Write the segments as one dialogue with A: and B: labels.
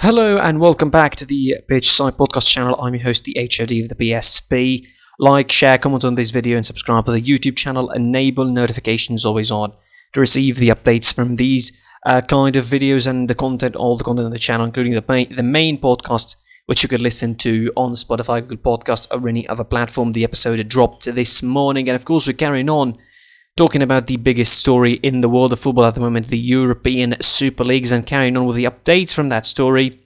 A: Hello and welcome back to the Pitch Side Podcast channel. I'm your host, the HOD of the PSP. Like, share, comment on this video and subscribe to the YouTube channel. Enable notifications always on to receive the updates from these kind of videos and all the content on the channel, including the main podcast, which you could listen to on Spotify, Google Podcast, or any other platform. The episode dropped this morning, and of course we're carrying on talking about the biggest story in the world of football at the moment, the European Super Leagues, and carrying on with the updates from that story.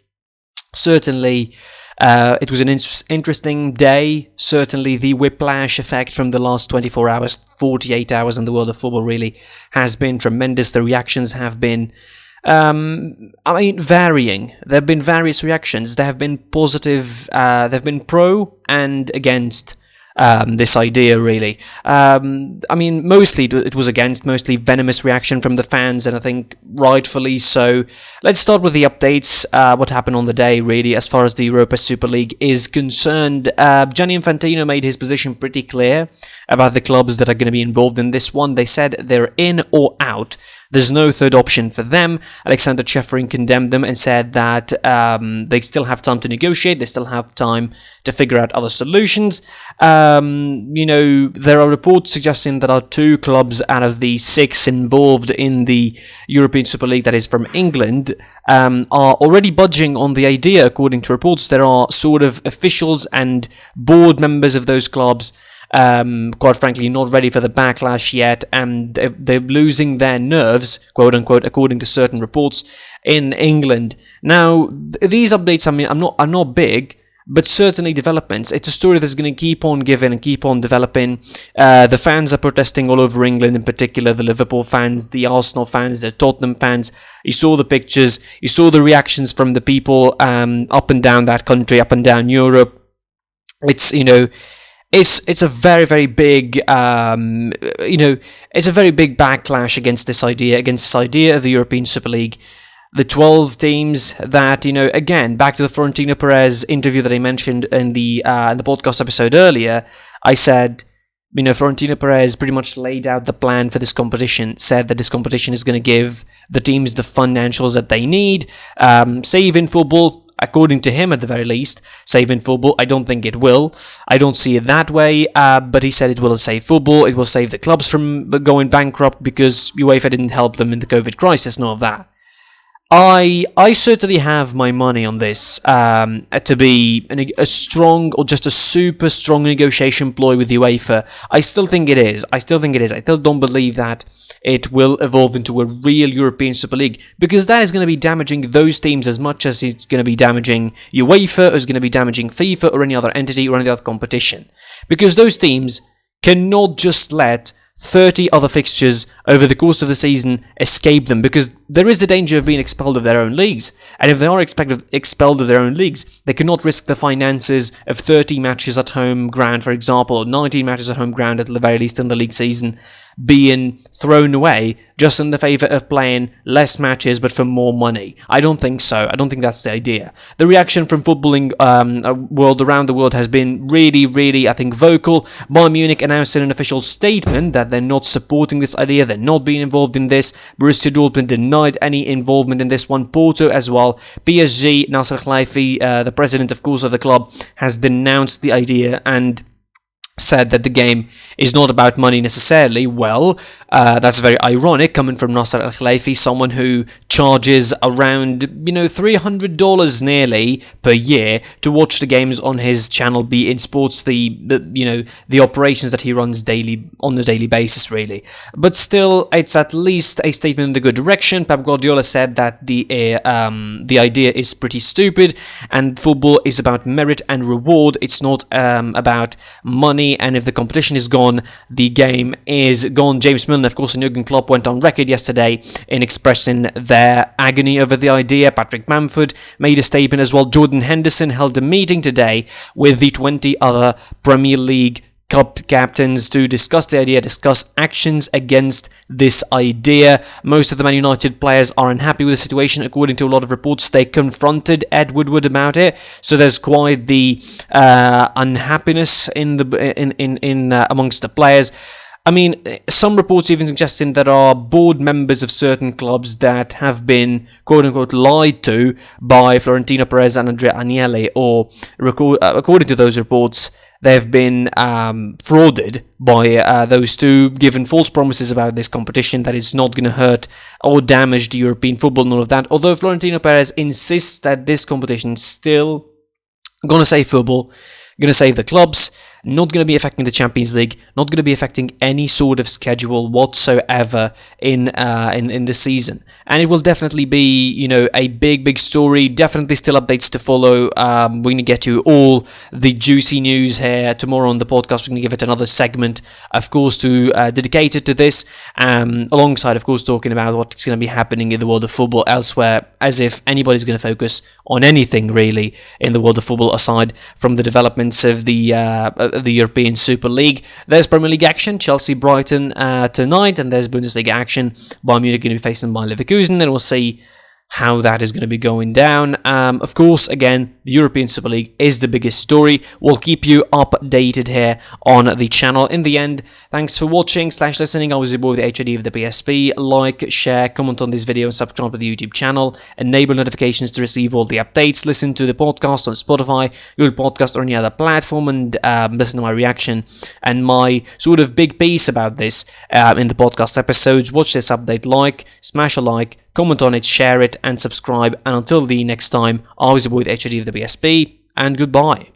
A: Certainly, it was an interesting day. Certainly, the whiplash effect from the last 24 hours, 48 hours in the world of football really has been tremendous. The reactions have been, varying. There have been various reactions. There have been positive, there have been pro and against this idea, really. Mostly it was against, mostly venomous reaction from the fans, and I think rightfully so. Let's start with the updates, what happened on the day, really, as far as the Europa Super League is concerned. Gianni Infantino made his position pretty clear about the clubs that are going to be involved in this one. They said they're in or out. There's no third option for them. Alexander Cheferin condemned them and said that they still have time to negotiate, they still have time to figure out other solutions. There are reports suggesting that there are 2 clubs out of the 6 involved in the European Super League, that is from England, are already budging on the idea. According to reports, there are sort of officials and board members of those clubs quite frankly not ready for the backlash yet, and they're losing their nerves, quote unquote, according to certain reports in England. Now, these updates, are not big, but certainly developments. It's a story that's going to keep on giving and keep on developing. The fans are protesting all over England, in particular the Liverpool fans, the Arsenal fans, the Tottenham fans. You saw the pictures, you saw the reactions from the people up and down that country, up and down Europe. It's a very, very big, it's a very big backlash against this idea of the European Super League. The 12 teams that, again, back to the Florentino Perez interview that I mentioned in the podcast episode earlier, I said, Florentino Perez pretty much laid out the plan for this competition, said that this competition is going to give the teams the financials that they need, save in football. According to him, at the very least, save in football. I don't think it will. I don't see it that way, but he said it will save football. It will save the clubs from going bankrupt because UEFA didn't help them in the COVID crisis, none of that. I certainly have my money on this to be a strong or just a super strong negotiation ploy with UEFA. I still think it is. I still don't believe that it will evolve into a real European Super League, because that is going to be damaging those teams as much as it's going to be damaging UEFA, or is going to be damaging FIFA or any other entity or any other competition. Because those teams cannot just let 30 other fixtures over the course of the season escape them, because there is the danger of being expelled of their own leagues. And if they are expelled of their own leagues, they cannot risk the finances of 30 matches at home ground, for example, or 19 matches at home ground at the very least in the league season, being thrown away just in the favour of playing less matches but for more money. I don't think so. I don't think that's the idea. The reaction from footballing world around the world has been really, really, I think, vocal. Bayern Munich announced in an official statement that they're not supporting this idea, they're not being involved in this. Borussia Dortmund denied any involvement in this one. Porto as well. PSG, Nasser Khelaifi, the president, of course, of the club, has denounced the idea and said that the game is not about money necessarily. Well, that's very ironic coming from Nasser Khelaifi, someone who charges around, $300 nearly per year to watch the games on his channel, be in sports, the operations that he runs on a daily basis, really. But still, it's at least a statement in the good direction. Pep Guardiola said that the idea is pretty stupid, and football is about merit and reward. It's not about money. And if the competition is gone, the game is gone. James Milner, of course, and Jurgen Klopp went on record yesterday in expressing their agony over the idea. Patrick Bamford made a statement as well. Jordan Henderson held a meeting today with the 20 other Premier League Cup captains to discuss the idea, discuss actions against this idea. Most of the Man United players are unhappy with the situation. According to a lot of reports, they confronted Ed Woodward about it. So there's quite the unhappiness in amongst the players. I mean, some reports even suggesting there are board members of certain clubs that have been, quote-unquote, lied to by Florentino Perez and Andrea Agnelli, or according to those reports, they've been frauded by those two, given false promises about this competition that it's not going to hurt or damage the European football and all of that. Although Florentino Perez insists that this competition is still going to save football, going to save the clubs, not going to be affecting the Champions League, not going to be affecting any sort of schedule whatsoever in the season. And it will definitely be, you know, a big story. Definitely still updates to follow. We're going to get you all the juicy news here tomorrow on the podcast. We're going to give it another segment, of course, to dedicated to this, alongside, of course, talking about what's going to be happening in the world of football elsewhere, as if anybody's going to focus on anything really in the world of football aside from the developments of the European Super League. There's Premier League action, Chelsea-Brighton tonight, and there's Bundesliga action. Bayern Munich going to be facing Bayer Leverkusen, and we'll see how that is going to be going down. Of course, again, the European Super League is the biggest story. We'll keep you updated here on the channel. In the end, thanks for watching / listening. I was your boy, the HID of the PSP. Like, share, comment on this video, and subscribe to the YouTube channel. Enable notifications to receive all the updates. Listen to the podcast on Spotify, Google Podcast, or any other platform, and listen to my reaction and my sort of big piece about this in the podcast episodes. Watch this update, smash a like, comment on it, share it, and subscribe. And until the next time, I was your boy, the HID of the PSP, and goodbye.